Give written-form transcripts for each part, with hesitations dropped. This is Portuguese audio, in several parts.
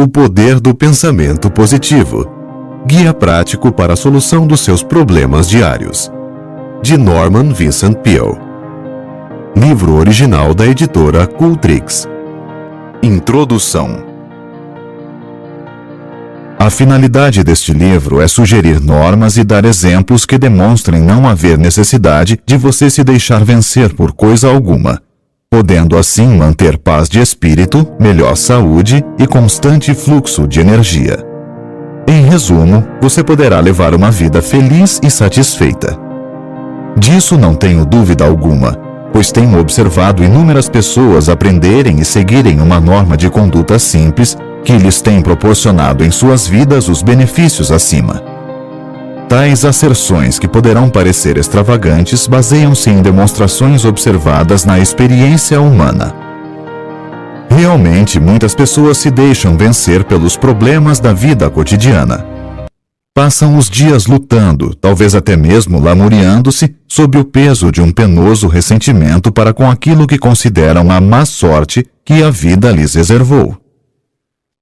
O poder do pensamento positivo. Guia prático para a solução dos seus problemas diários. De Norman Vincent Peale. Livro original da editora Cultrix. Introdução. A finalidade deste livro é sugerir normas e dar exemplos que demonstrem não haver necessidade de você se deixar vencer por coisa alguma, podendo assim manter paz de espírito, melhor saúde e constante fluxo de energia. Em resumo, você poderá levar uma vida feliz e satisfeita. Disso não tenho dúvida alguma, pois tenho observado inúmeras pessoas aprenderem e seguirem uma norma de conduta simples que lhes tem proporcionado em suas vidas os benefícios acima. Tais asserções, que poderão parecer extravagantes, baseiam-se em demonstrações observadas na experiência humana. Realmente, muitas pessoas se deixam vencer pelos problemas da vida cotidiana. Passam os dias lutando, talvez até mesmo lamuriando-se, sob o peso de um penoso ressentimento para com aquilo que consideram a má sorte que a vida lhes reservou.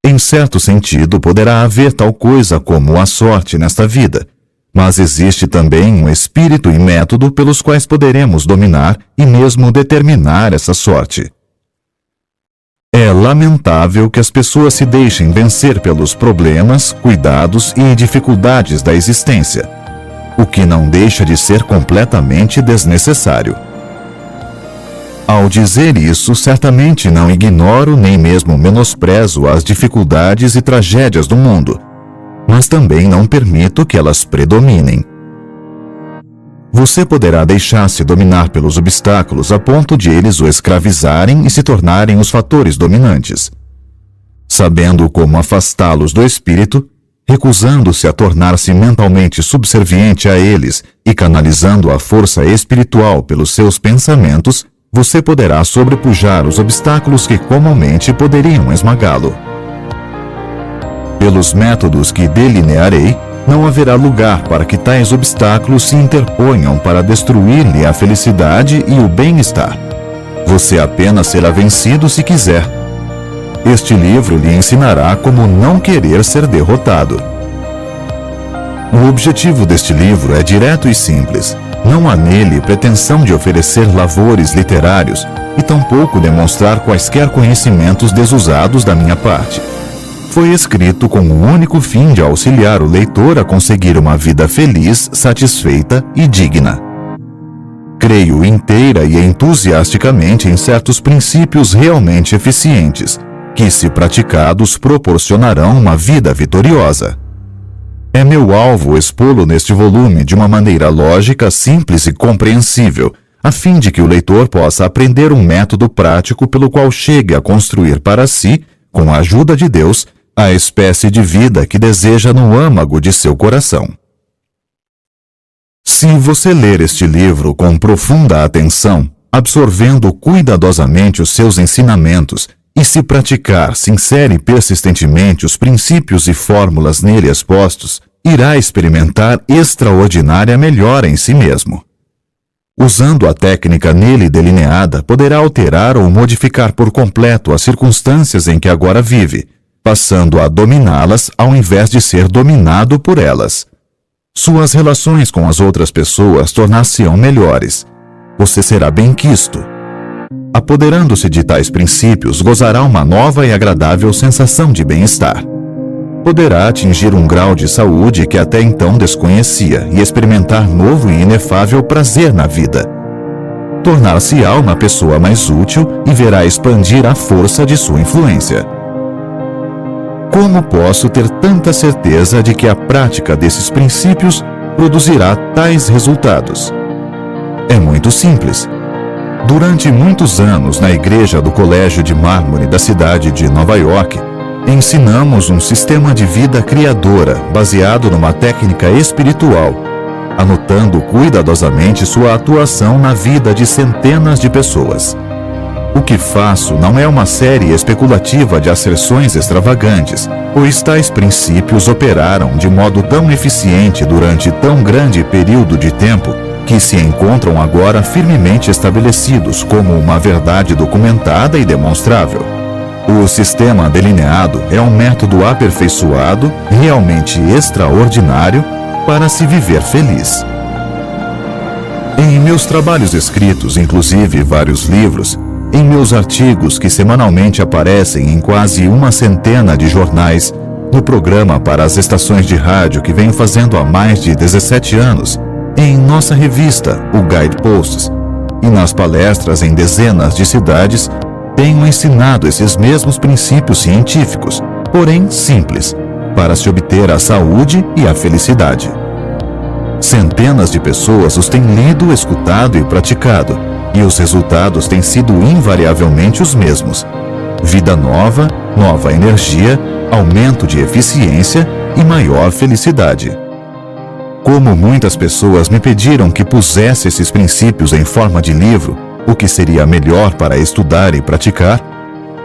Em certo sentido, poderá haver tal coisa como a sorte nesta vida, mas existe também um espírito e método pelos quais poderemos dominar e mesmo determinar essa sorte. É lamentável que as pessoas se deixem vencer pelos problemas, cuidados e dificuldades da existência, o que não deixa de ser completamente desnecessário. Ao dizer isso, certamente não ignoro nem mesmo menosprezo as dificuldades e tragédias do mundo, mas também não permito que elas predominem. Você poderá deixar-se dominar pelos obstáculos a ponto de eles o escravizarem e se tornarem os fatores dominantes. Sabendo como afastá-los do espírito, recusando-se a tornar-se mentalmente subserviente a eles e canalizando a força espiritual pelos seus pensamentos, você poderá sobrepujar os obstáculos que comumente poderiam esmagá-lo. Pelos métodos que delinearei, não haverá lugar para que tais obstáculos se interponham para destruir-lhe a felicidade e o bem-estar. Você apenas será vencido se quiser. Este livro lhe ensinará como não querer ser derrotado. O objetivo deste livro é direto e simples. Não há nele pretensão de oferecer lavores literários e tampouco demonstrar quaisquer conhecimentos desusados da minha parte. Foi escrito com o único fim de auxiliar o leitor a conseguir uma vida feliz, satisfeita e digna. Creio inteira e entusiasticamente em certos princípios realmente eficientes, que, se praticados, proporcionarão uma vida vitoriosa. É meu alvo expô-lo neste volume de uma maneira lógica, simples e compreensível, a fim de que o leitor possa aprender um método prático pelo qual chegue a construir para si, com a ajuda de Deus, a espécie de vida que deseja no âmago de seu coração. Se você ler este livro com profunda atenção, absorvendo cuidadosamente os seus ensinamentos e se praticar sincera e persistentemente os princípios e fórmulas nele expostos, irá experimentar extraordinária melhora em si mesmo. Usando a técnica nele delineada, poderá alterar ou modificar por completo as circunstâncias em que agora vive, passando a dominá-las ao invés de ser dominado por elas. Suas relações com as outras pessoas tornar-se-ão melhores. Você será bem-quisto. Apoderando-se de tais princípios, gozará uma nova e agradável sensação de bem-estar. Poderá atingir um grau de saúde que até então desconhecia e experimentar novo e inefável prazer na vida. Tornar-se-á uma pessoa mais útil e verá expandir a força de sua influência. Como posso ter tanta certeza de que a prática desses princípios produzirá tais resultados? É muito simples. Durante muitos anos, na igreja do Colégio de Mármore da cidade de Nova York, ensinamos um sistema de vida criadora baseado numa técnica espiritual, anotando cuidadosamente sua atuação na vida de centenas de pessoas. O que faço não é uma série especulativa de asserções extravagantes, pois tais princípios operaram de modo tão eficiente durante tão grande período de tempo que se encontram agora firmemente estabelecidos como uma verdade documentada e demonstrável. O sistema delineado é um método aperfeiçoado, realmente extraordinário, para se viver feliz. Em meus trabalhos escritos, inclusive vários livros, em meus artigos que semanalmente aparecem em quase uma centena de jornais, no programa para as estações de rádio que venho fazendo há mais de 17 anos, em nossa revista, o Guideposts, e nas palestras em dezenas de cidades, tenho ensinado esses mesmos princípios científicos, porém simples, para se obter a saúde e a felicidade. Centenas de pessoas os têm lido, escutado e praticado, e os resultados têm sido invariavelmente os mesmos: vida nova, nova energia, aumento de eficiência e maior felicidade. Como muitas pessoas me pediram que pusesse esses princípios em forma de livro, o que seria melhor para estudar e praticar,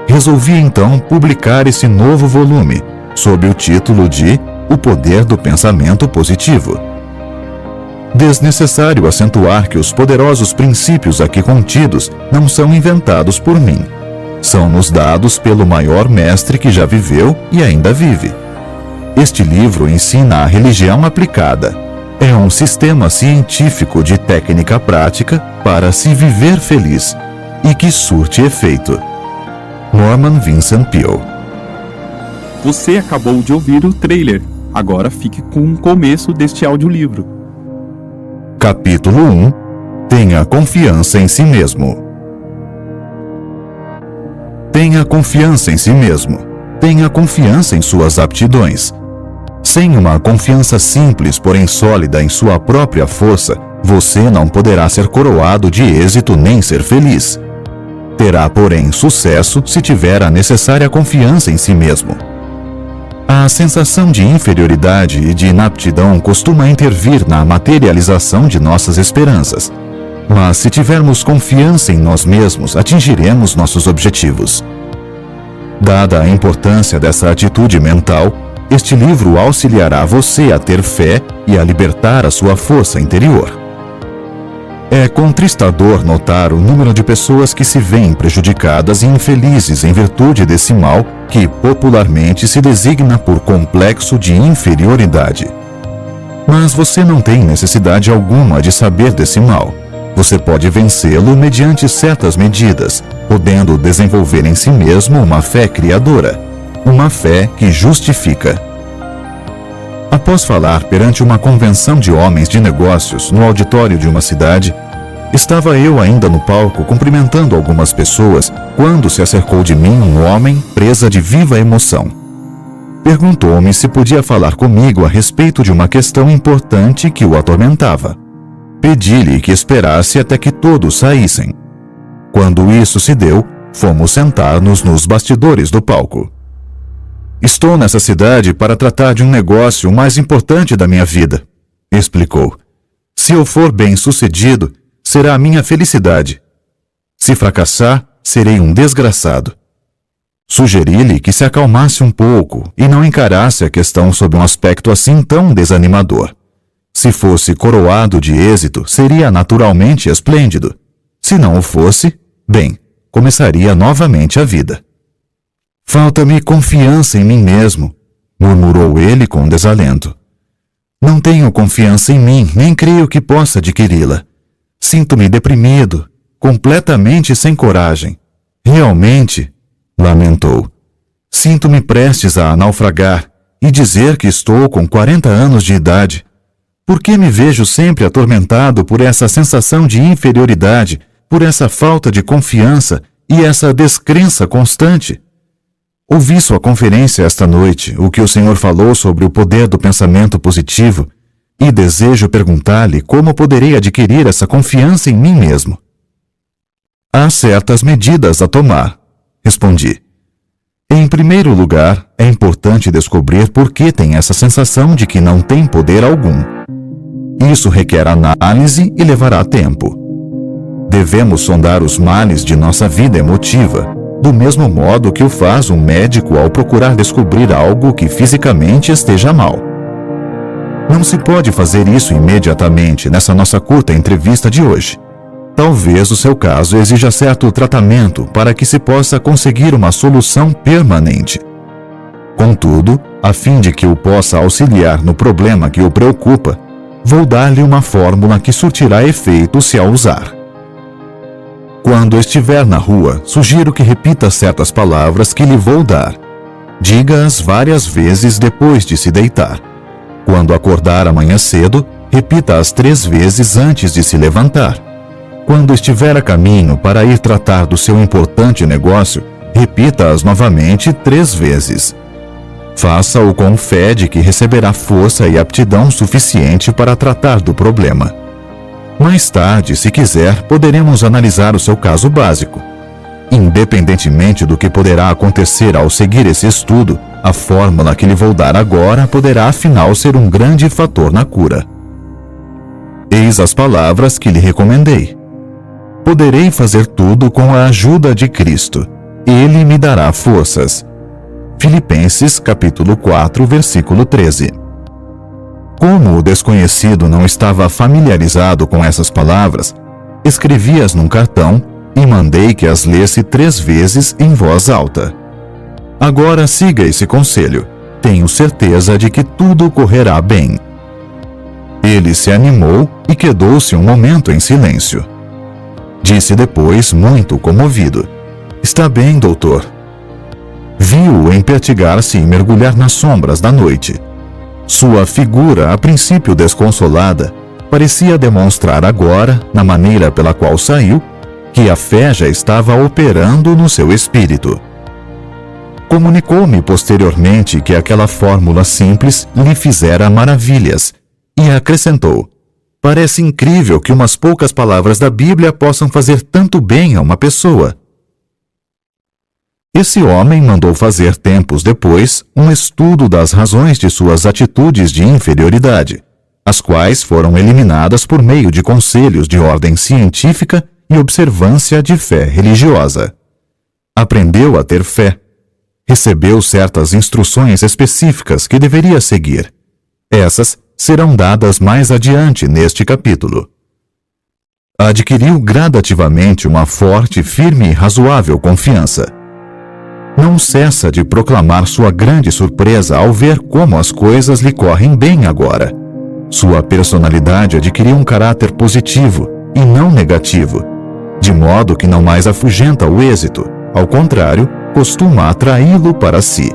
resolvi então publicar esse novo volume, sob o título de O Poder do Pensamento Positivo. Desnecessário acentuar que os poderosos princípios aqui contidos não são inventados por mim. São-nos dados pelo maior mestre que já viveu e ainda vive. Este livro ensina a religião aplicada. É um sistema científico de técnica prática para se viver feliz e que surte efeito. Norman Vincent Peale. Você acabou de ouvir o trailer. Agora fique com o começo deste audiolivro. Capítulo 1. Tenha confiança em si mesmo. Tenha confiança em si mesmo. Tenha confiança em suas aptidões. Sem uma confiança simples, porém sólida em sua própria força, você não poderá ser coroado de êxito nem ser feliz. Terá, porém, sucesso se tiver a necessária confiança em si mesmo. A sensação de inferioridade e de inaptidão costuma intervir na materialização de nossas esperanças. Mas se tivermos confiança em nós mesmos, atingiremos nossos objetivos. Dada a importância dessa atitude mental, este livro auxiliará você a ter fé e a libertar a sua força interior. É contristador notar o número de pessoas que se veem prejudicadas e infelizes em virtude desse mal que popularmente se designa por complexo de inferioridade. Mas você não tem necessidade alguma de saber desse mal. Você pode vencê-lo mediante certas medidas, podendo desenvolver em si mesmo uma fé criadora, uma fé que justifica. Após falar perante uma convenção de homens de negócios no auditório de uma cidade, estava eu ainda no palco cumprimentando algumas pessoas quando se acercou de mim um homem presa de viva emoção. Perguntou-me se podia falar comigo a respeito de uma questão importante que o atormentava. Pedi-lhe que esperasse até que todos saíssem. Quando isso se deu, fomos sentar-nos nos bastidores do palco. Estou nessa cidade para tratar de um negócio mais importante da minha vida, explicou. Se eu for bem-sucedido, será a minha felicidade. Se fracassar, serei um desgraçado. Sugeri-lhe que se acalmasse um pouco e não encarasse a questão sob um aspecto assim tão desanimador. Se fosse coroado de êxito, seria naturalmente esplêndido. Se não o fosse, bem, começaria novamente a vida. Falta-me confiança em mim mesmo, murmurou ele com desalento. Não tenho confiança em mim, nem creio que possa adquiri-la. Sinto-me deprimido, completamente sem coragem. Realmente, lamentou, sinto-me prestes a naufragar e dizer que estou com 40 anos de idade. Por que me vejo sempre atormentado por essa sensação de inferioridade, por essa falta de confiança e essa descrença constante? Ouvi sua conferência esta noite, o que o senhor falou sobre o poder do pensamento positivo, e desejo perguntar-lhe como poderei adquirir essa confiança em mim mesmo. Há certas medidas a tomar, respondi. Em primeiro lugar, é importante descobrir por que tem essa sensação de que não tem poder algum. Isso requer análise e levará tempo. Devemos sondar os males de nossa vida emotiva, do mesmo modo que o faz um médico ao procurar descobrir algo que fisicamente esteja mal. Não se pode fazer isso imediatamente nessa nossa curta entrevista de hoje. Talvez o seu caso exija certo tratamento para que se possa conseguir uma solução permanente. Contudo, a fim de que o possa auxiliar no problema que o preocupa, vou dar-lhe uma fórmula que surtirá efeito se a usar. Quando estiver na rua, sugiro que repita certas palavras que lhe vou dar. Diga-as várias vezes depois de se deitar. Quando acordar amanhã cedo, repita-as 3 vezes antes de se levantar. Quando estiver a caminho para ir tratar do seu importante negócio, repita-as novamente 3 vezes. Faça-o com fé de que receberá força e aptidão suficiente para tratar do problema. Mais tarde, se quiser, poderemos analisar o seu caso básico. Independentemente do que poderá acontecer ao seguir esse estudo, a fórmula que lhe vou dar agora poderá afinal ser um grande fator na cura. Eis as palavras que lhe recomendei. Poderei fazer tudo com a ajuda de Cristo. Ele me dará forças. Filipenses capítulo 4, versículo 13. Como o desconhecido não estava familiarizado com essas palavras, escrevi-as num cartão e mandei que as lesse 3 vezes em voz alta. Agora siga esse conselho. Tenho certeza de que tudo correrá bem. Ele se animou e quedou-se um momento em silêncio. Disse depois, muito comovido: "Está bem, doutor." Vi-o empertigar-se e mergulhar nas sombras da noite. Sua figura, a princípio desconsolada, parecia demonstrar agora, na maneira pela qual saiu, que a fé já estava operando no seu espírito. Comunicou-me posteriormente que aquela fórmula simples lhe fizera maravilhas e acrescentou: "Parece incrível que umas poucas palavras da Bíblia possam fazer tanto bem a uma pessoa." Esse homem mandou fazer tempos depois um estudo das razões de suas atitudes de inferioridade, as quais foram eliminadas por meio de conselhos de ordem científica e observância de fé religiosa. Aprendeu a ter fé. Recebeu certas instruções específicas que deveria seguir. Essas serão dadas mais adiante neste capítulo. Adquiriu gradativamente uma forte, firme e razoável confiança. Não cessa de proclamar sua grande surpresa ao ver como as coisas lhe correm bem agora. Sua personalidade adquiriu um caráter positivo e não negativo, de modo que não mais afugenta o êxito, ao contrário, costuma atraí-lo para si.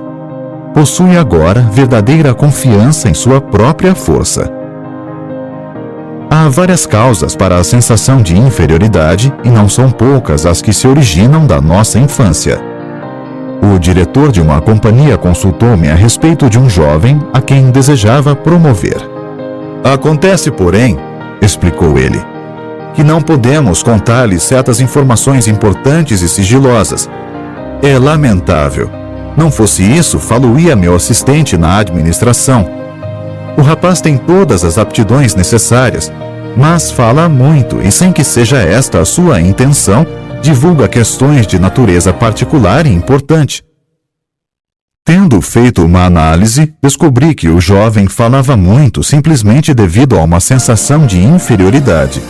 Possui agora verdadeira confiança em sua própria força. Há várias causas para a sensação de inferioridade e não são poucas as que se originam da nossa infância. O diretor de uma companhia consultou-me a respeito de um jovem a quem desejava promover. "Acontece, porém," explicou ele, "que não podemos contar-lhe certas informações importantes e sigilosas. É lamentável. Não fosse isso, falo-ia meu assistente na administração. O rapaz tem todas as aptidões necessárias, mas fala muito e, sem que seja esta a sua intenção, divulga questões de natureza particular e importante." Tendo feito uma análise, descobri que o jovem falava muito simplesmente devido a uma sensação de inferioridade,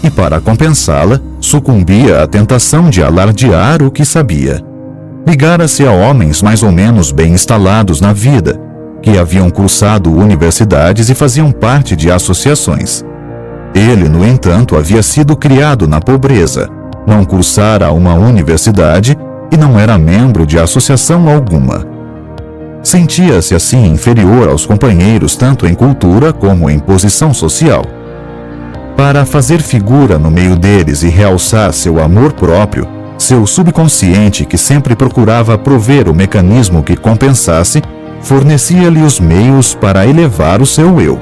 e para compensá-la, sucumbia à tentação de alardear o que sabia. Ligara-se a homens mais ou menos bem instalados na vida, que haviam cursado universidades e faziam parte de associações. Ele, no entanto, havia sido criado na pobreza, não cursara uma universidade e não era membro de associação alguma. Sentia-se assim inferior aos companheiros tanto em cultura como em posição social. Para fazer figura no meio deles e realçar seu amor próprio, seu subconsciente, que sempre procurava prover o mecanismo que compensasse, fornecia-lhe os meios para elevar o seu eu.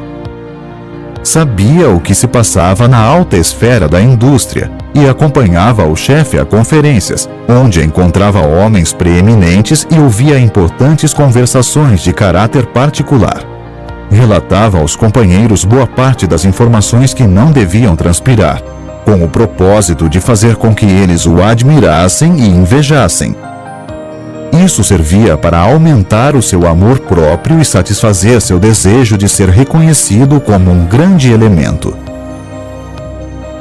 Sabia o que se passava na alta esfera da indústria e acompanhava o chefe a conferências, onde encontrava homens preeminentes e ouvia importantes conversações de caráter particular. Relatava aos companheiros boa parte das informações que não deviam transpirar, com o propósito de fazer com que eles o admirassem e invejassem. Isso servia para aumentar o seu amor próprio e satisfazer seu desejo de ser reconhecido como um grande elemento.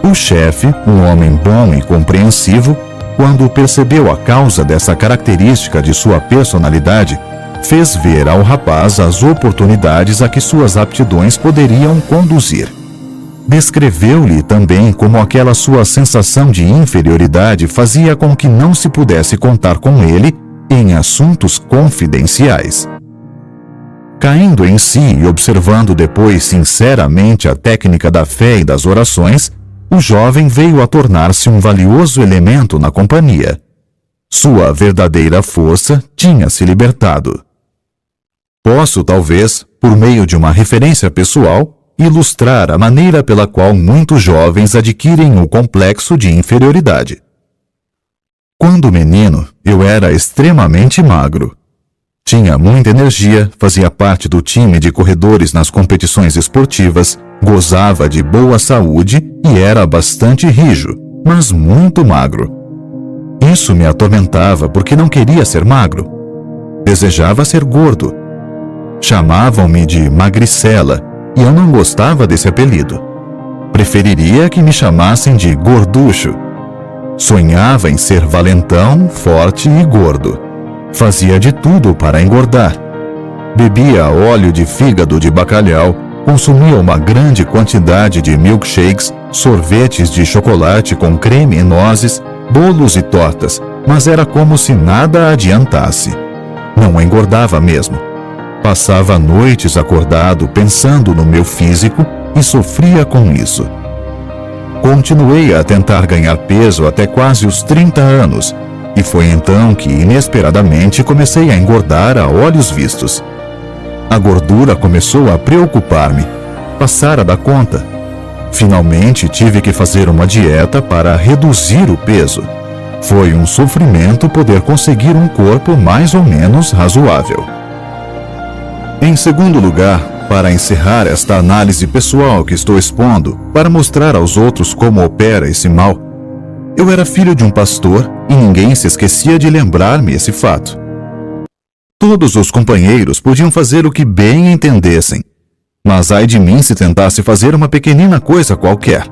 O O chefe, um homem bom e compreensivo, quando percebeu a causa dessa característica de sua personalidade, fez ver ao rapaz as oportunidades a que suas aptidões poderiam conduzir. Descreveu-lhe também como aquela sua sensação de inferioridade fazia com que não se pudesse contar com ele em assuntos confidenciais. Caindo em si e observando depois sinceramente a técnica da fé e das orações, o jovem veio a tornar-se um valioso elemento na companhia. Sua verdadeira força tinha se libertado. Posso, talvez, por meio de uma referência pessoal, ilustrar a maneira pela qual muitos jovens adquirem o complexo de inferioridade. Quando menino, eu era extremamente magro. Tinha muita energia, fazia parte do time de corredores nas competições esportivas, gozava de boa saúde e era bastante rijo, mas muito magro. Isso me atormentava porque não queria ser magro. Desejava ser gordo. Chamavam-me de magricela e eu não gostava desse apelido. Preferiria que me chamassem de gorducho. Sonhava em ser valentão, forte e gordo. Fazia de tudo para engordar. Bebia óleo de fígado de bacalhau, consumia uma grande quantidade de milkshakes, sorvetes de chocolate com creme e nozes, bolos e tortas, mas era como se nada adiantasse. Não engordava mesmo. Passava noites acordado pensando no meu físico e sofria com isso. Continuei a tentar ganhar peso até quase os 30 anos, e foi então que, inesperadamente, comecei a engordar a olhos vistos. A gordura começou a preocupar-me. Passara da conta. Finalmente tive que fazer uma dieta para reduzir o peso. Foi um sofrimento poder conseguir um corpo mais ou menos razoável. Em segundo lugar, para encerrar esta análise pessoal que estou expondo, para mostrar aos outros como opera esse mal, eu era filho de um pastor e ninguém se esquecia de lembrar-me esse fato. Todos os companheiros podiam fazer o que bem entendessem, mas ai de mim se tentasse fazer uma pequenina coisa qualquer.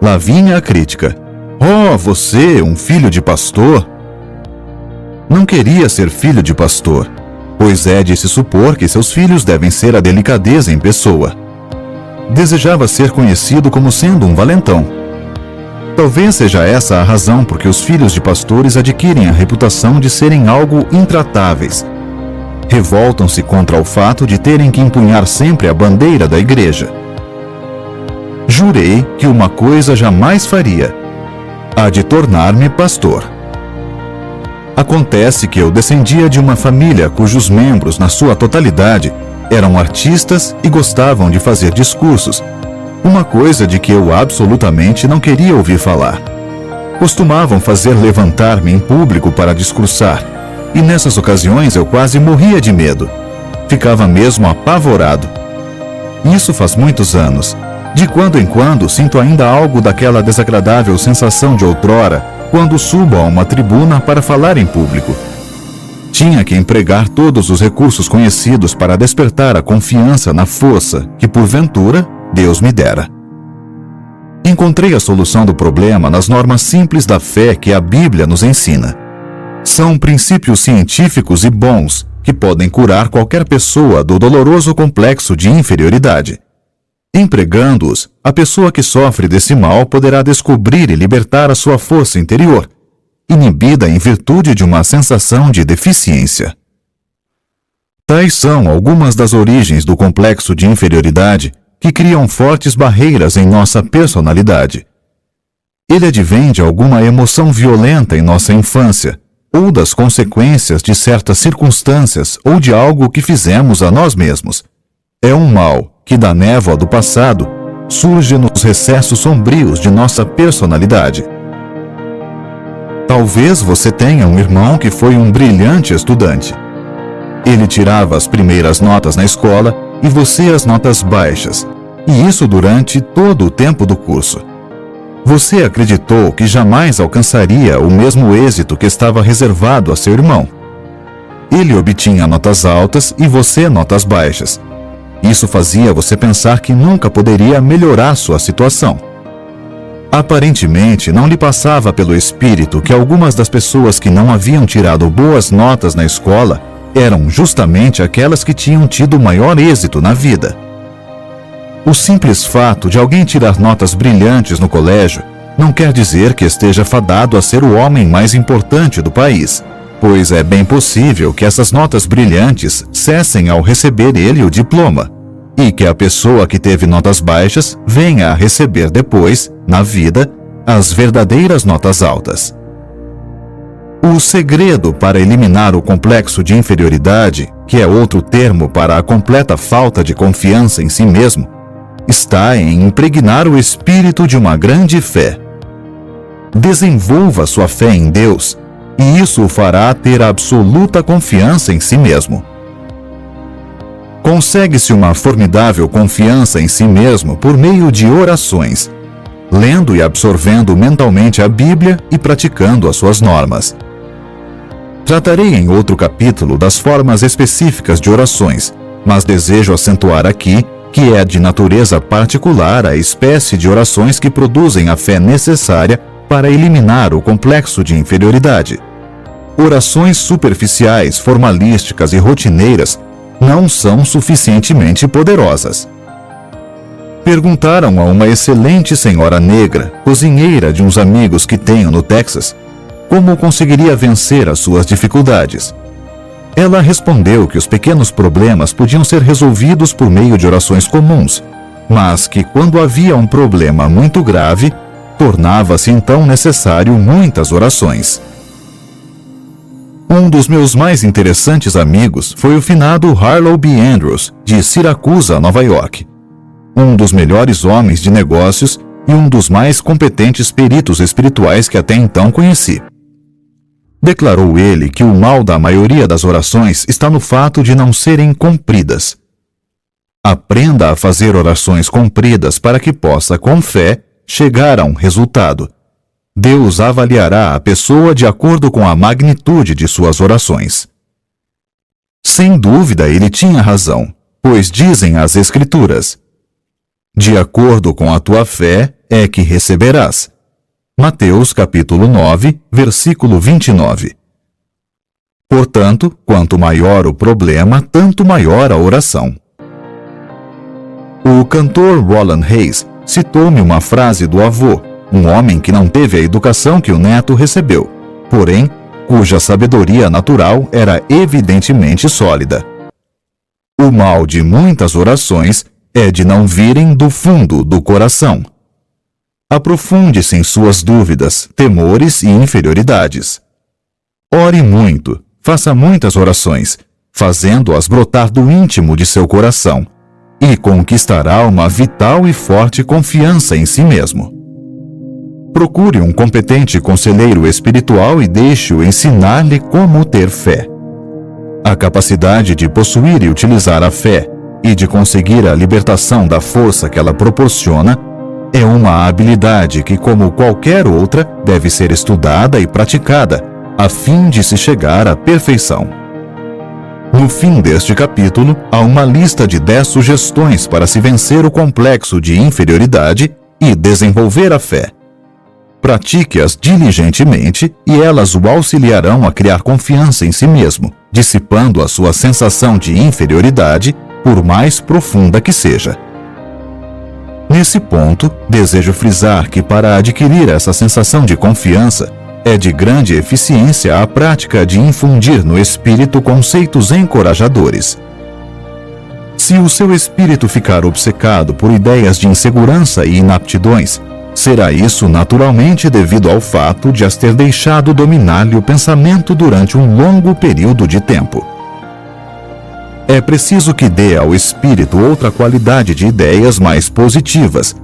Lá vinha a crítica. Oh, você, um filho de pastor? Não queria ser filho de pastor, pois é de se supor que seus filhos devem ser a delicadeza em pessoa. Desejava ser conhecido como sendo um valentão. Talvez seja essa a razão por que os filhos de pastores adquirem a reputação de serem algo intratáveis. Revoltam-se contra o fato de terem que empunhar sempre a bandeira da igreja. Jurei que uma coisa jamais faria: a de tornar-me pastor. Acontece que eu descendia de uma família cujos membros, na sua totalidade, eram artistas e gostavam de fazer discursos, uma coisa de que eu absolutamente não queria ouvir falar. Costumavam fazer levantar-me em público para discursar, e nessas ocasiões eu quase morria de medo. Ficava mesmo apavorado. Isso faz muitos anos. De quando em quando sinto ainda algo daquela desagradável sensação de outrora quando subo a uma tribuna para falar em público. Tinha que empregar todos os recursos conhecidos para despertar a confiança na força que, porventura, Deus me dera. Encontrei a solução do problema nas normas simples da fé que a Bíblia nos ensina. São princípios científicos e bons que podem curar qualquer pessoa do doloroso complexo de inferioridade. Empregando-os, a pessoa que sofre desse mal poderá descobrir e libertar a sua força interior, inibida em virtude de uma sensação de deficiência. Tais são algumas das origens do complexo de inferioridade que criam fortes barreiras em nossa personalidade. Ele advém de alguma emoção violenta em nossa infância, ou das consequências de certas circunstâncias ou de algo que fizemos a nós mesmos. É um mal que, da névoa do passado, surge nos recessos sombrios de nossa personalidade. Talvez você tenha um irmão que foi um brilhante estudante. Ele tirava as primeiras notas na escola e você as notas baixas, e isso durante todo o tempo do curso. Você acreditou que jamais alcançaria o mesmo êxito que estava reservado a seu irmão. Ele obtinha notas altas e você notas baixas. Isso fazia você pensar que nunca poderia melhorar sua situação. Aparentemente, não lhe passava pelo espírito que algumas das pessoas que não haviam tirado boas notas na escola eram justamente aquelas que tinham tido maior êxito na vida. O simples fato de alguém tirar notas brilhantes no colégio não quer dizer que esteja fadado a ser o homem mais importante do país, pois é bem possível que essas notas brilhantes cessem ao receber ele o diploma, e que a pessoa que teve notas baixas venha a receber depois, na vida, as verdadeiras notas altas. O segredo para eliminar o complexo de inferioridade, que é outro termo para a completa falta de confiança em si mesmo, está em impregnar o espírito de uma grande fé. Desenvolva sua fé em Deus, e isso o fará ter absoluta confiança em si mesmo. Consegue-se uma formidável confiança em si mesmo por meio de orações, lendo e absorvendo mentalmente a Bíblia e praticando as suas normas. Tratarei em outro capítulo das formas específicas de orações, mas desejo acentuar aqui que é de natureza particular a espécie de orações que produzem a fé necessária para eliminar o complexo de inferioridade. Orações superficiais, formalísticas e rotineiras não são suficientemente poderosas. Perguntaram a uma excelente senhora negra, cozinheira de uns amigos que tenho no Texas, como conseguiria vencer as suas dificuldades. Ela respondeu que os pequenos problemas podiam ser resolvidos por meio de orações comuns, mas que quando havia um problema muito grave, tornava-se então necessário muitas orações. Um dos meus mais interessantes amigos foi o finado Harlow B. Andrews, de Siracusa, Nova York. Um dos melhores homens de negócios e um dos mais competentes peritos espirituais que até então conheci. Declarou ele que o mal da maioria das orações está no fato de não serem cumpridas. Aprenda a fazer orações cumpridas para que possa, com fé, chegar a um resultado. Deus avaliará a pessoa de acordo com a magnitude de suas orações. Sem dúvida, ele tinha razão, pois dizem as Escrituras: de acordo com a tua fé é que receberás. Mateus capítulo 9, versículo 29. Portanto, quanto maior o problema, tanto maior a oração. O cantor Roland Hayes citou-me uma frase do avô, um homem que não teve a educação que o neto recebeu, porém, cuja sabedoria natural era evidentemente sólida. O mal de muitas orações é de não virem do fundo do coração. Aprofunde-se em suas dúvidas, temores e inferioridades. Ore muito, faça muitas orações, fazendo-as brotar do íntimo de seu coração, e conquistará uma vital e forte confiança em si mesmo. Procure um competente conselheiro espiritual e deixe-o ensinar-lhe como ter fé. A capacidade de possuir e utilizar a fé e de conseguir a libertação da força que ela proporciona é uma habilidade que, como qualquer outra, deve ser estudada e praticada, a fim de se chegar à perfeição. No fim deste capítulo, há uma lista de 10 sugestões para se vencer o complexo de inferioridade e desenvolver a fé. Pratique-as diligentemente e elas o auxiliarão a criar confiança em si mesmo, dissipando a sua sensação de inferioridade, por mais profunda que seja. Nesse ponto, desejo frisar que para adquirir essa sensação de confiança, é de grande eficiência a prática de infundir no espírito conceitos encorajadores. Se o seu espírito ficar obcecado por ideias de insegurança e inaptidões, será isso naturalmente devido ao fato de as ter deixado dominar-lhe o pensamento durante um longo período de tempo. É preciso que dê ao espírito outra qualidade de ideias mais positivas,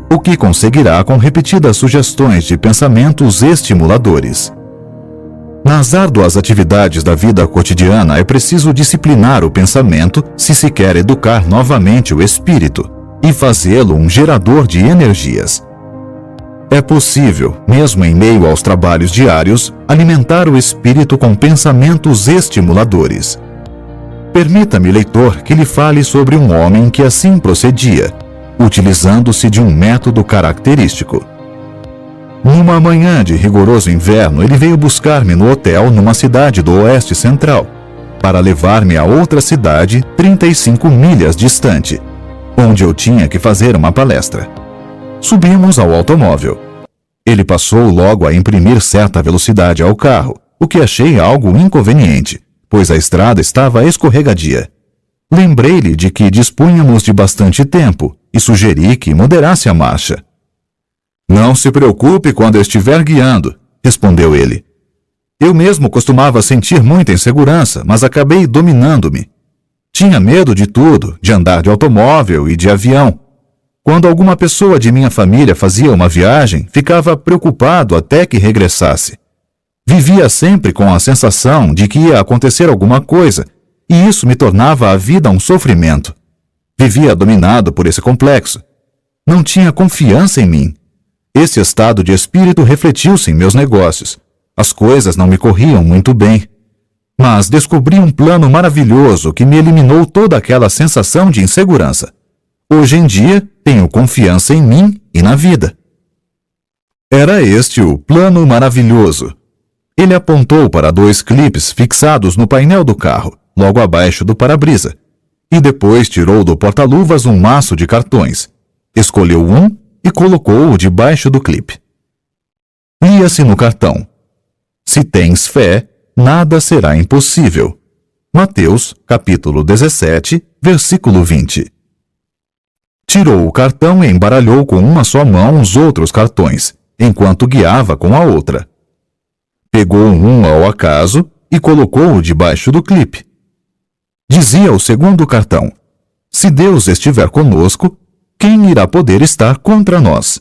o que conseguirá com repetidas sugestões de pensamentos estimuladores. Nas árduas atividades da vida cotidiana é preciso disciplinar o pensamento se se quer educar novamente o espírito e fazê-lo um gerador de energias. É possível, mesmo em meio aos trabalhos diários, alimentar o espírito com pensamentos estimuladores. Permita-me, leitor, que lhe fale sobre um homem que assim procedia, utilizando-se de um método característico. Numa manhã de rigoroso inverno, ele veio buscar-me no hotel numa cidade do Oeste Central, para levar-me a outra cidade 35 milhas distante, onde eu tinha que fazer uma palestra. Subimos ao automóvel. Ele passou logo a imprimir certa velocidade ao carro, o que achei algo inconveniente, pois a estrada estava escorregadia. Lembrei-lhe de que dispunhamos de bastante tempo e sugeri que moderasse a marcha. "Não se preocupe quando eu estiver guiando", respondeu ele. Eu mesmo costumava sentir muita insegurança, mas acabei dominando-me. Tinha medo de tudo, de andar de automóvel e de avião. Quando alguma pessoa de minha família fazia uma viagem, ficava preocupado até que regressasse. Vivia sempre com a sensação de que ia acontecer alguma coisa, e isso me tornava a vida um sofrimento. Vivia dominado por esse complexo. Não tinha confiança em mim. Esse estado de espírito refletiu-se em meus negócios. As coisas não me corriam muito bem. Mas descobri um plano maravilhoso que me eliminou toda aquela sensação de insegurança. Hoje em dia, tenho confiança em mim e na vida. Era este o plano maravilhoso. Ele apontou para 2 clipes fixados no painel do carro, logo abaixo do para-brisa, e depois tirou do porta-luvas um maço de cartões. Escolheu um e colocou-o debaixo do clipe. Lia-se no cartão: "Se tens fé, nada será impossível." Mateus, capítulo 17, versículo 20. Tirou o cartão e embaralhou com uma só mão os outros cartões, enquanto guiava com a outra. Pegou um ao acaso e colocou-o debaixo do clipe. Dizia o segundo cartão: "Se Deus estiver conosco, quem irá poder estar contra nós?"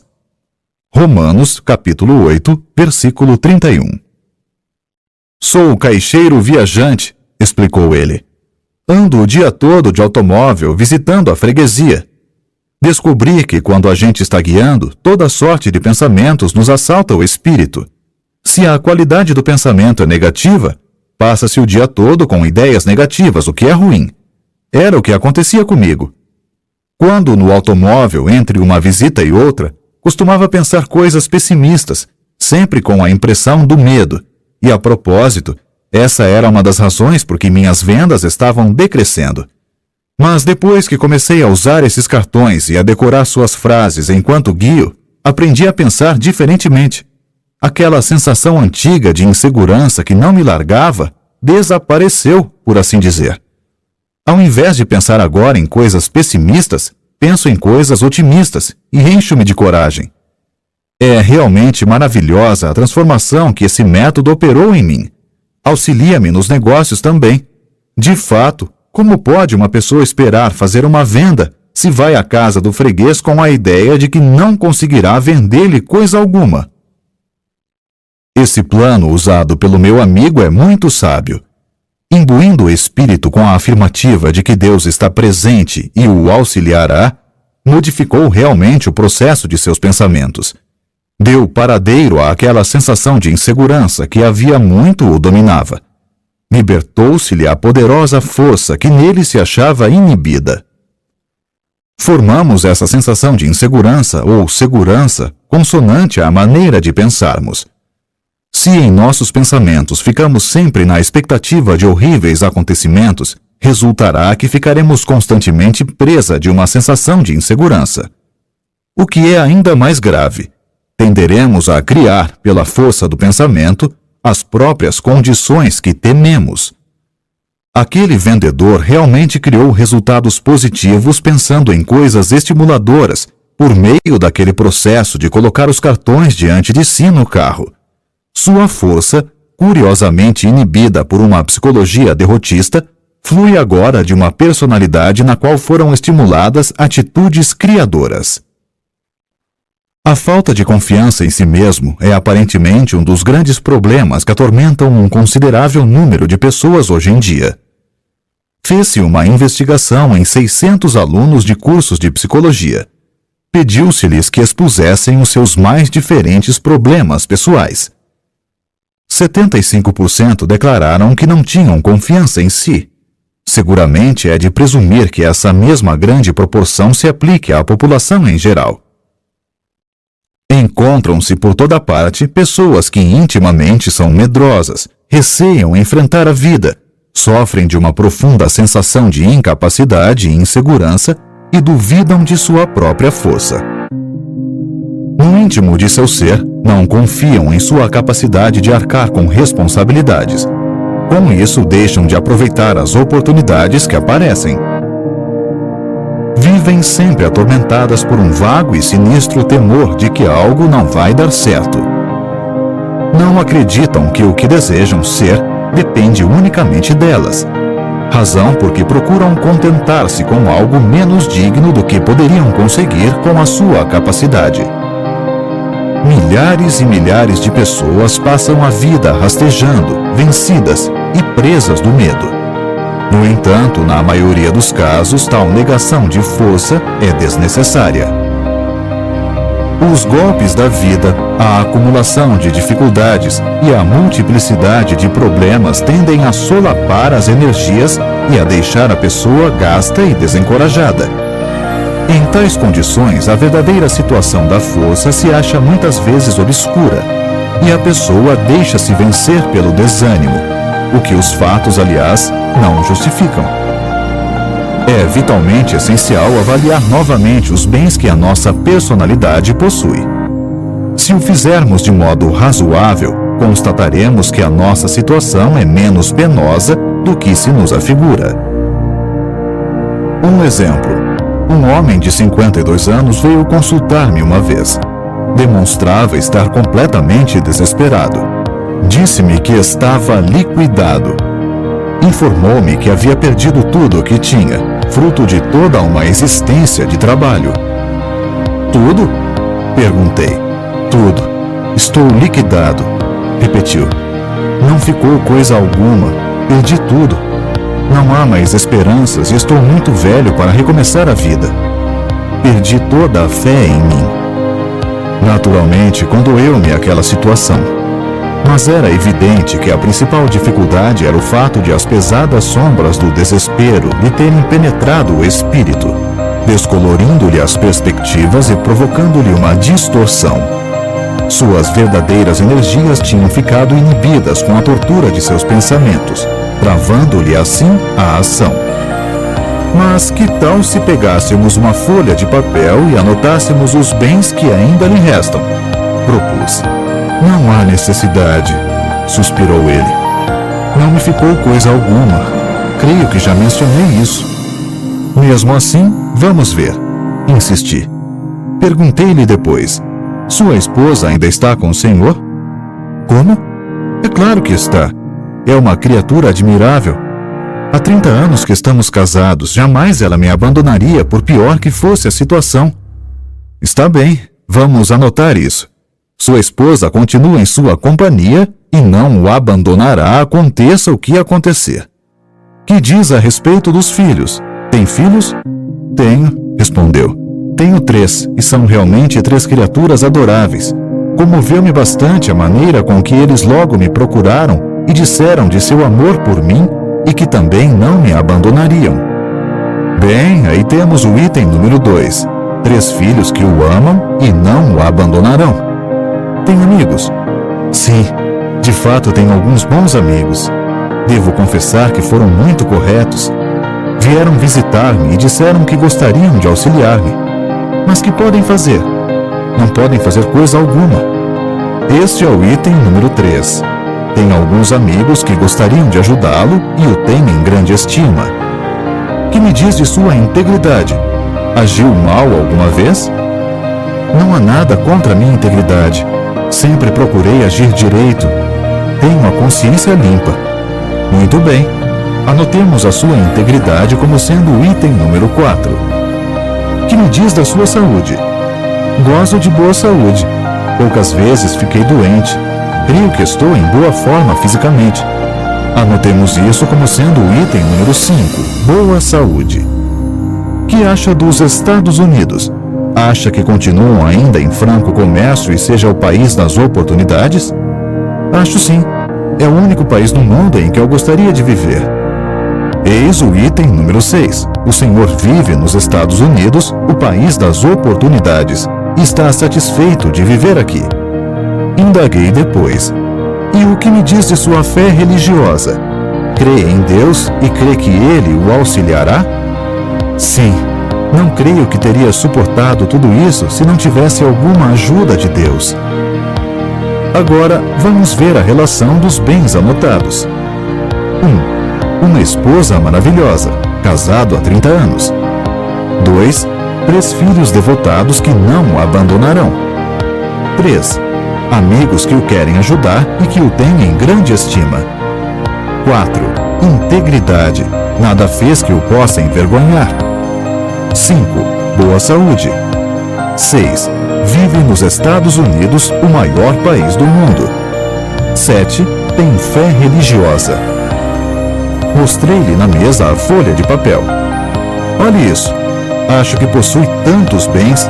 Romanos, capítulo 8, versículo 31. "Sou caixeiro viajante", explicou ele. "Ando o dia todo de automóvel visitando a freguesia. Descobri que quando a gente está guiando, toda sorte de pensamentos nos assalta o espírito. Se a qualidade do pensamento é negativa, passa-se o dia todo com ideias negativas, o que é ruim. Era o que acontecia comigo. Quando no automóvel, entre uma visita e outra, costumava pensar coisas pessimistas, sempre com a impressão do medo. E a propósito, essa era uma das razões por que minhas vendas estavam decrescendo. Mas depois que comecei a usar esses cartões e a decorar suas frases enquanto guio, aprendi a pensar diferentemente. Aquela sensação antiga de insegurança que não me largava desapareceu, por assim dizer. Ao invés de pensar agora em coisas pessimistas, penso em coisas otimistas e encho-me de coragem. É realmente maravilhosa a transformação que esse método operou em mim. Auxilia-me nos negócios também. De fato, como pode uma pessoa esperar fazer uma venda se vai à casa do freguês com a ideia de que não conseguirá vender-lhe coisa alguma? Esse plano usado pelo meu amigo é muito sábio. Imbuindo o espírito com a afirmativa de que Deus está presente e o auxiliará, modificou realmente o processo de seus pensamentos. Deu paradeiro àquela sensação de insegurança que havia muito o dominava. Libertou-se-lhe a poderosa força que nele se achava inibida. Formamos essa sensação de insegurança ou segurança consonante à maneira de pensarmos. Se em nossos pensamentos ficamos sempre na expectativa de horríveis acontecimentos, resultará que ficaremos constantemente presa de uma sensação de insegurança. O que é ainda mais grave, tenderemos a criar, pela força do pensamento, as próprias condições que tememos. Aquele vendedor realmente criou resultados positivos pensando em coisas estimuladoras por meio daquele processo de colocar os cartões diante de si no carro. Sua força, curiosamente inibida por uma psicologia derrotista, flui agora de uma personalidade na qual foram estimuladas atitudes criadoras. A falta de confiança em si mesmo é aparentemente um dos grandes problemas que atormentam um considerável número de pessoas hoje em dia. Fez-se uma investigação em 600 alunos de cursos de psicologia. Pediu-se-lhes que expusessem os seus mais diferentes problemas pessoais. 75% declararam que não tinham confiança em si. Seguramente é de presumir que essa mesma grande proporção se aplique à população em geral. Encontram-se por toda parte pessoas que intimamente são medrosas, receiam enfrentar a vida, sofrem de uma profunda sensação de incapacidade e insegurança e duvidam de sua própria força. No íntimo de seu ser, não confiam em sua capacidade de arcar com responsabilidades. Com isso, deixam de aproveitar as oportunidades que aparecem. Vivem sempre atormentadas por um vago e sinistro temor de que algo não vai dar certo. Não acreditam que o que desejam ser depende unicamente delas, razão por que procuram contentar-se com algo menos digno do que poderiam conseguir com a sua capacidade. Milhares e milhares de pessoas passam a vida rastejando, vencidas e presas do medo. No entanto, na maioria dos casos, tal negação de força é desnecessária. Os golpes da vida, a acumulação de dificuldades e a multiplicidade de problemas tendem a solapar as energias e a deixar a pessoa gasta e desencorajada. Em tais condições, a verdadeira situação da força se acha muitas vezes obscura e a pessoa deixa-se vencer pelo desânimo, o que os fatos, aliás, não justificam. É vitalmente essencial avaliar novamente os bens que a nossa personalidade possui. Se o fizermos de modo razoável, constataremos que a nossa situação é menos penosa do que se nos afigura. Um exemplo. Um homem de 52 anos veio consultar-me uma vez. Demonstrava estar completamente desesperado. Disse-me que estava liquidado. Informou-me que havia perdido tudo o que tinha, fruto de toda uma existência de trabalho. Tudo? Perguntei. Tudo. Estou liquidado. Repetiu. Não ficou coisa alguma. Perdi tudo. Não há mais esperanças e estou muito velho para recomeçar a vida. Perdi toda a fé em mim. Naturalmente, condoeu-me aquela situação. Mas era evidente que a principal dificuldade era o fato de as pesadas sombras do desespero lhe terem penetrado o espírito, descolorindo-lhe as perspectivas e provocando-lhe uma distorção. Suas verdadeiras energias tinham ficado inibidas com a tortura de seus pensamentos, travando-lhe assim a ação. Mas que tal se pegássemos uma folha de papel e anotássemos os bens que ainda lhe restam? Propus. Não há necessidade, suspirou ele. Não me ficou coisa alguma. Creio que já mencionei isso. Mesmo assim, vamos ver. Insisti. Perguntei-lhe depois. Sua esposa ainda está com o senhor? Como? É claro que está. É uma criatura admirável. Há 30 anos que estamos casados. Jamais ela me abandonaria, por pior que fosse a situação. Está bem, vamos anotar isso. Sua esposa continua em sua companhia e não o abandonará, aconteça o que acontecer. Que diz a respeito dos filhos? Tem filhos? Tenho, respondeu. Tenho 3, e são realmente 3 criaturas adoráveis. Comoveu-me bastante a maneira com que eles logo me procuraram e disseram de seu amor por mim e que também não me abandonariam. Bem, aí temos o item número 2. 3 filhos que o amam e não o abandonarão. Tem amigos? Sim, de fato tenho alguns bons amigos. Devo confessar que foram muito corretos. Vieram visitar-me e disseram que gostariam de auxiliar-me. Mas que podem fazer? Não podem fazer coisa alguma. Este é o item número 3. Tem alguns amigos que gostariam de ajudá-lo e o têm em grande estima. Que me diz de sua integridade? Agiu mal alguma vez? Não há nada contra a minha integridade. Sempre procurei agir direito. Tenho a consciência limpa. Muito bem. Anotemos a sua integridade como sendo o item número 4. Que me diz da sua saúde? Gozo de boa saúde. Poucas vezes fiquei doente. Creio que estou em boa forma fisicamente. Anotemos isso como sendo o item número 5, boa saúde. Que acha dos Estados Unidos? Acha que continuam ainda em franco comércio e seja o país das oportunidades? Acho sim. É o único país no mundo em que eu gostaria de viver. Eis o item número 6. O senhor vive nos Estados Unidos, o país das oportunidades. e está satisfeito de viver aqui. Indaguei depois: e o que me diz de sua fé religiosa? Crê em Deus e crê que Ele o auxiliará? Sim, não creio que teria suportado tudo isso se não tivesse alguma ajuda de Deus. Agora, vamos ver a relação dos bens anotados. 1. Uma esposa maravilhosa, casado há 30 anos. 2. 3 filhos devotados que não o abandonarão. 3. Amigos que o querem ajudar e que o têm em grande estima. 4. Integridade. Nada fez que o possa envergonhar. 5. Boa saúde. 6. Vive nos Estados Unidos, o maior país do mundo. 7. Tem fé religiosa. Mostrei-lhe na mesa a folha de papel. Olhe isso. Acho que possui tantos bens.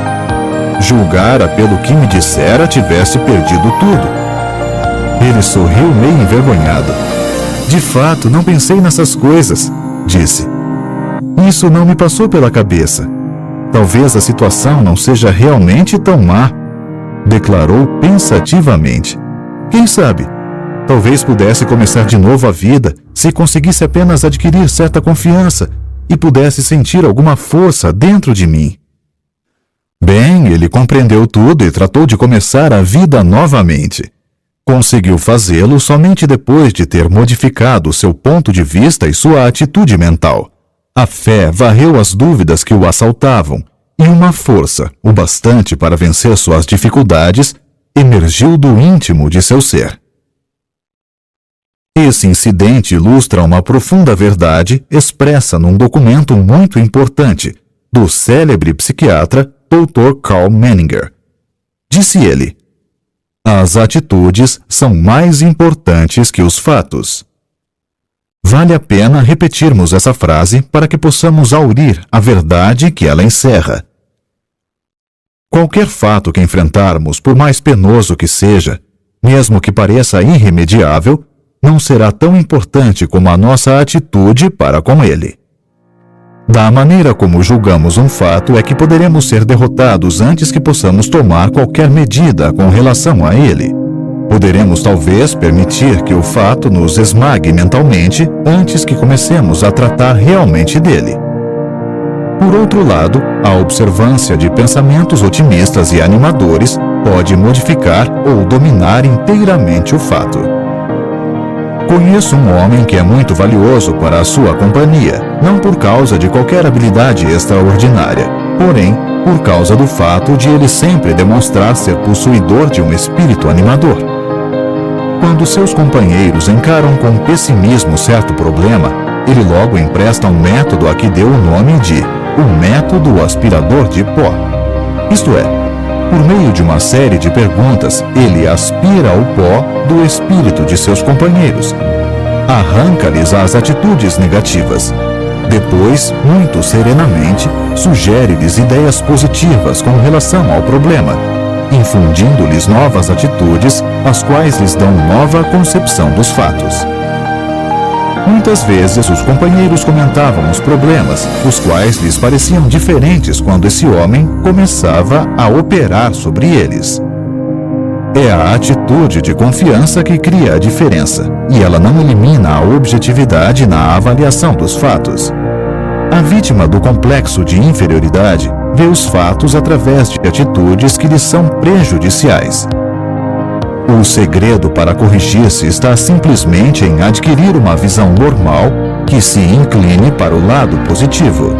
Julgara pelo que me dissera tivesse perdido tudo. Ele sorriu meio envergonhado. De fato, não pensei nessas coisas, disse. Isso não me passou pela cabeça. Talvez a situação não seja realmente tão má, declarou pensativamente. Quem sabe? Talvez pudesse começar de novo a vida se conseguisse apenas adquirir certa confiança e pudesse sentir alguma força dentro de mim. Bem, ele compreendeu tudo e tratou de começar a vida novamente. Conseguiu fazê-lo somente depois de ter modificado seu ponto de vista e sua atitude mental. A fé varreu as dúvidas que o assaltavam, e uma força, o bastante para vencer suas dificuldades, emergiu do íntimo de seu ser. Esse incidente ilustra uma profunda verdade expressa num documento muito importante do célebre psiquiatra Dr. Karl Menninger. Disse ele: as atitudes são mais importantes que os fatos. Vale a pena repetirmos essa frase para que possamos aurir a verdade que ela encerra. Qualquer fato que enfrentarmos, por mais penoso que seja, mesmo que pareça irremediável, não será tão importante como a nossa atitude para com ele. Da maneira como julgamos um fato é que poderemos ser derrotados antes que possamos tomar qualquer medida com relação a ele. Poderemos talvez permitir que o fato nos esmague mentalmente antes que comecemos a tratar realmente dele. Por outro lado, a observância de pensamentos otimistas e animadores pode modificar ou dominar inteiramente o fato. Conheço um homem que é muito valioso para a sua companhia, não por causa de qualquer habilidade extraordinária, porém, por causa do fato de ele sempre demonstrar ser possuidor de um espírito animador. Quando seus companheiros encaram com pessimismo certo problema, ele logo empresta um método a que deu o nome de o método aspirador de pó. Isto é, por meio de uma série de perguntas, ele aspira o pó do espírito de seus companheiros, arranca-lhes as atitudes negativas. Depois, muito serenamente, sugere-lhes ideias positivas com relação ao problema, infundindo-lhes novas atitudes, as quais lhes dão nova concepção dos fatos. Muitas vezes os companheiros comentavam os problemas, os quais lhes pareciam diferentes quando esse homem começava a operar sobre eles. É a atitude de confiança que cria a diferença, e ela não elimina a objetividade na avaliação dos fatos. A vítima do complexo de inferioridade vê os fatos através de atitudes que lhes são prejudiciais. O segredo para corrigir-se está simplesmente em adquirir uma visão normal que se incline para o lado positivo.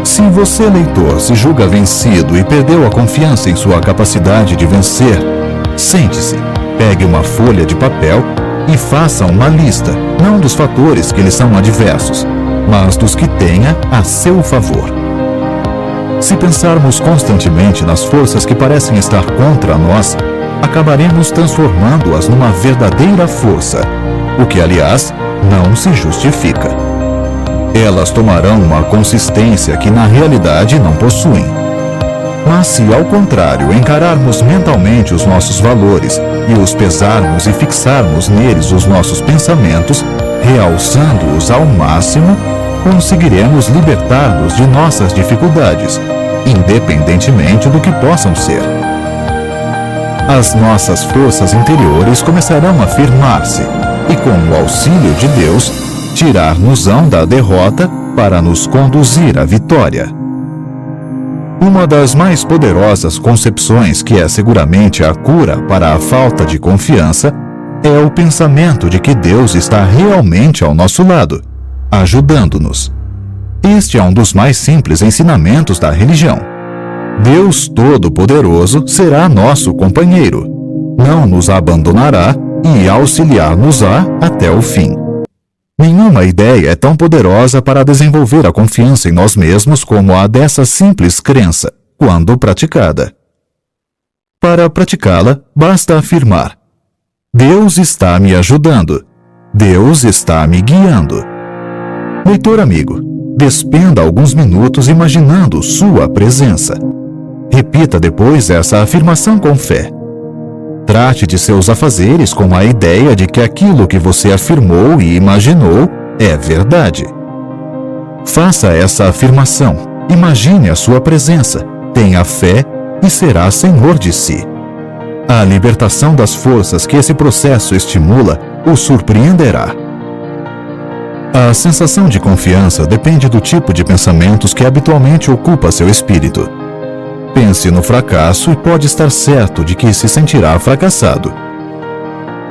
Se você, leitor, se julga vencido e perdeu a confiança em sua capacidade de vencer, sente-se, pegue uma folha de papel e faça uma lista, não dos fatores que lhe são adversos, mas dos que tenha a seu favor. Se pensarmos constantemente nas forças que parecem estar contra nós, acabaremos transformando-as numa verdadeira força, o que, aliás, não se justifica. Elas tomarão uma consistência que na realidade não possuem. Mas se, ao contrário, encararmos mentalmente os nossos valores e os pesarmos e fixarmos neles os nossos pensamentos, realçando-os ao máximo, conseguiremos libertar-nos de nossas dificuldades, independentemente do que possam ser. As nossas forças interiores começarão a firmar-se e, com o auxílio de Deus, tirar-nos-ão da derrota para nos conduzir à vitória. Uma das mais poderosas concepções, que é seguramente a cura para a falta de confiança, é o pensamento de que Deus está realmente ao nosso lado, ajudando-nos. Este é um dos mais simples ensinamentos da religião. Deus Todo-Poderoso será nosso companheiro, não nos abandonará e auxiliar-nos-á até o fim. Nenhuma ideia é tão poderosa para desenvolver a confiança em nós mesmos como a dessa simples crença, quando praticada. Para praticá-la, basta afirmar: Deus está me ajudando. Deus está me guiando. Leitor amigo, despenda alguns minutos imaginando sua presença. Repita depois essa afirmação com fé. Trate de seus afazeres com a ideia de que aquilo que você afirmou e imaginou é verdade. Faça essa afirmação, imagine a sua presença, tenha fé e será senhor de si. A libertação das forças que esse processo estimula o surpreenderá. A sensação de confiança depende do tipo de pensamentos que habitualmente ocupa seu espírito. Pense no fracasso e pode estar certo de que se sentirá fracassado.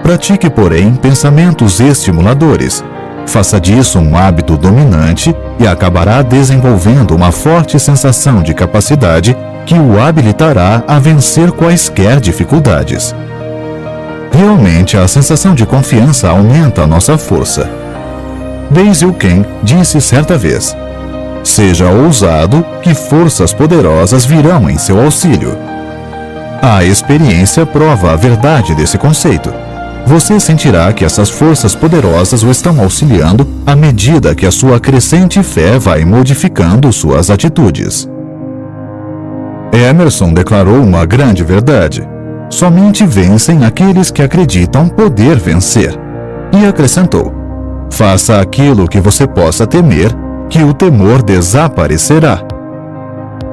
Pratique, porém, pensamentos estimuladores. Faça disso um hábito dominante e acabará desenvolvendo uma forte sensação de capacidade que o habilitará a vencer quaisquer dificuldades. Realmente, a sensação de confiança aumenta a nossa força. Basil Ken disse certa vez: seja ousado, que forças poderosas virão em seu auxílio. A experiência prova a verdade desse conceito. Você sentirá que essas forças poderosas o estão auxiliando à medida que a sua crescente fé vai modificando suas atitudes. Emerson declarou uma grande verdade: somente vencem aqueles que acreditam poder vencer. E acrescentou: faça aquilo que você possa temer, que o temor desaparecerá.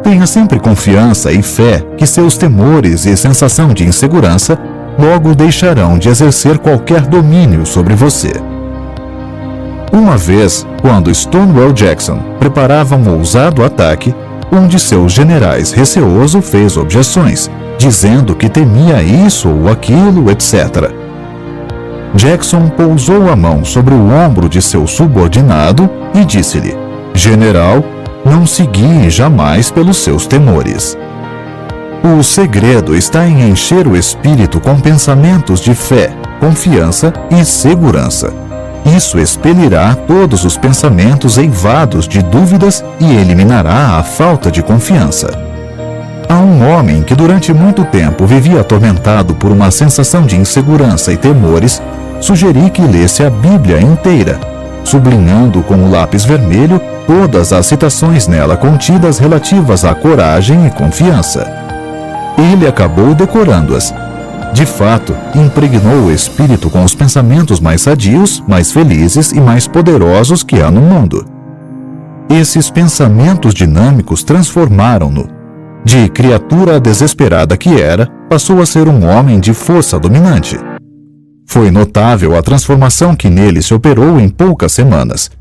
Tenha sempre confiança e fé que seus temores e sensação de insegurança logo deixarão de exercer qualquer domínio sobre você. Uma vez, quando Stonewall Jackson preparava um ousado ataque, um de seus generais receoso fez objeções, dizendo que temia isso ou aquilo, etc. Jackson pousou a mão sobre o ombro de seu subordinado e disse-lhe: General, não se guie jamais pelos seus temores. O segredo está em encher o espírito com pensamentos de fé, confiança e segurança. Isso expelirá todos os pensamentos eivados de dúvidas e eliminará a falta de confiança. A um homem que durante muito tempo vivia atormentado por uma sensação de insegurança e temores, sugeri que lesse a Bíblia inteira, sublinhando com o lápis vermelho todas as citações nela contidas relativas à coragem e confiança. Ele acabou decorando-as. De fato, impregnou o espírito com os pensamentos mais sadios, mais felizes e mais poderosos que há no mundo. Esses pensamentos dinâmicos transformaram-no. De criatura desesperada que era, passou a ser um homem de força dominante. Foi notável a transformação que nele se operou em poucas semanas.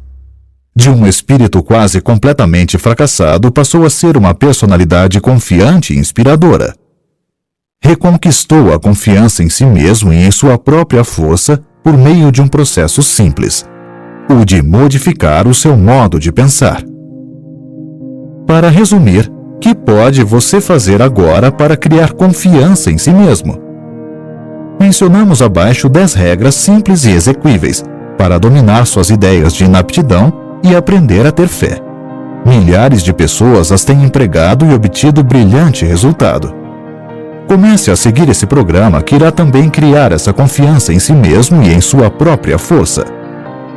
De um espírito quase completamente fracassado, passou a ser uma personalidade confiante e inspiradora. Reconquistou a confiança em si mesmo e em sua própria força por meio de um processo simples, o de modificar o seu modo de pensar. Para resumir, que pode você fazer agora para criar confiança em si mesmo? Mencionamos abaixo 10 regras simples e exequíveis para dominar suas ideias de inaptidão e aprender a ter fé. Milhares de pessoas as têm empregado e obtido brilhante resultado. Comece a seguir esse programa que irá também criar essa confiança em si mesmo e em sua própria força.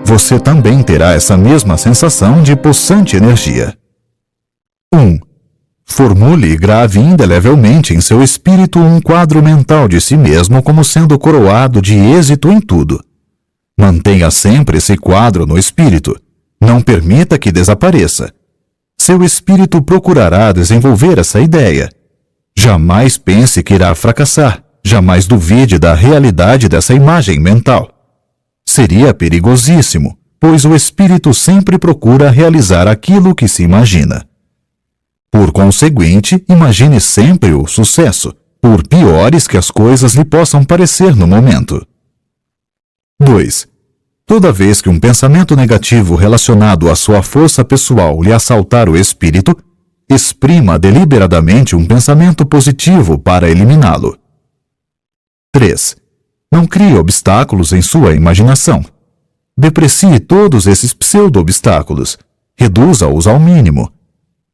Você também terá essa mesma sensação de possante energia. 1. Formule e grave indelevelmente em seu espírito um quadro mental de si mesmo como sendo coroado de êxito em tudo. Mantenha sempre esse quadro no espírito. Não permita que desapareça. Seu espírito procurará desenvolver essa ideia. Jamais pense que irá fracassar. Jamais duvide da realidade dessa imagem mental. Seria perigosíssimo, pois o espírito sempre procura realizar aquilo que se imagina. Por conseguinte, imagine sempre o sucesso, por piores que as coisas lhe possam parecer no momento. 2. Toda vez que um pensamento negativo relacionado à sua força pessoal lhe assaltar o espírito, exprima deliberadamente um pensamento positivo para eliminá-lo. 3. Não crie obstáculos em sua imaginação. Deprecie todos esses pseudo-obstáculos. Reduza-os ao mínimo.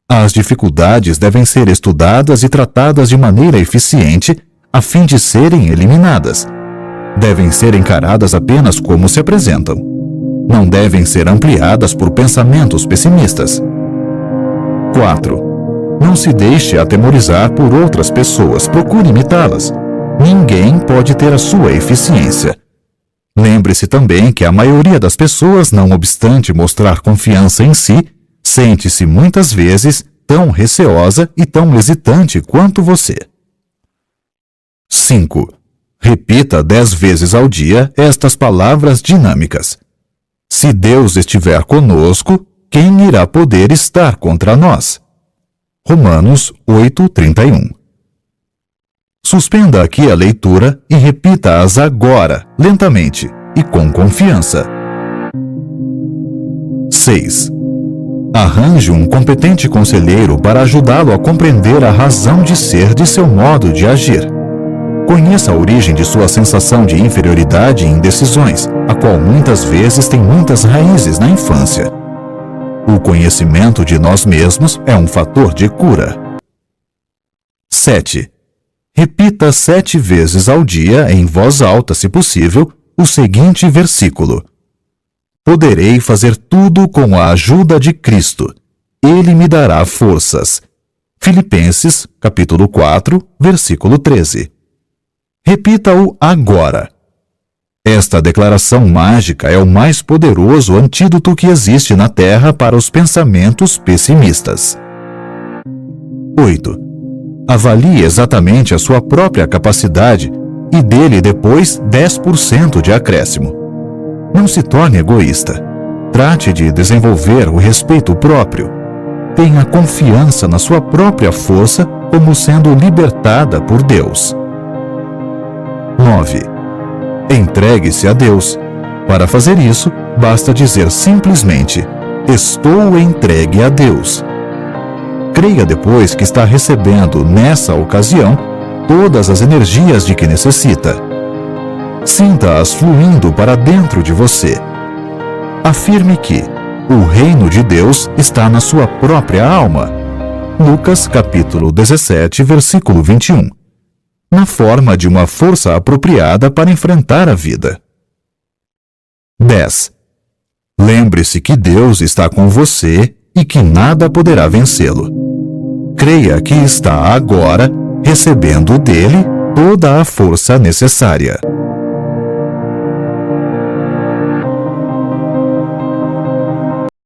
As dificuldades devem ser estudadas e tratadas de maneira eficiente a fim de serem eliminadas. Devem ser encaradas apenas como se apresentam. Não devem ser ampliadas por pensamentos pessimistas. 4. Não se deixe atemorizar por outras pessoas. Procure imitá-las. Ninguém pode ter a sua eficiência. Lembre-se também que a maioria das pessoas, não obstante mostrar confiança em si, sente-se muitas vezes tão receosa e tão hesitante quanto você. 5. Repita 10 vezes ao dia estas palavras dinâmicas. Se Deus estiver conosco, quem irá poder estar contra nós? Romanos 8:31. Suspenda aqui a leitura e repita-as agora, lentamente e com confiança. 6. Arranje um competente conselheiro para ajudá-lo a compreender a razão de ser de seu modo de agir. Conheça a origem de sua sensação de inferioridade e indecisões, a qual muitas vezes tem muitas raízes na infância. O conhecimento de nós mesmos é um fator de cura. 7. Repita 7 vezes ao dia, em voz alta, se possível, o seguinte versículo: Poderei fazer tudo com a ajuda de Cristo. Ele me dará forças. Filipenses, capítulo 4, versículo 13. Repita-o agora. Esta declaração mágica é o mais poderoso antídoto que existe na Terra para os pensamentos pessimistas. 8. Avalie exatamente a sua própria capacidade e dê-lhe depois 10% de acréscimo. Não se torne egoísta. Trate de desenvolver o respeito próprio. Tenha confiança na sua própria força como sendo libertada por Deus. 9. Entregue-se a Deus. Para fazer isso, basta dizer simplesmente: Estou entregue a Deus. Creia depois que está recebendo, nessa ocasião, todas as energias de que necessita. Sinta-as fluindo para dentro de você. Afirme que o reino de Deus está na sua própria alma. Lucas capítulo 17, versículo 21. Na forma de uma força apropriada para enfrentar a vida. 10. Lembre-se que Deus está com você e que nada poderá vencê-lo. Creia que está agora recebendo dele toda a força necessária.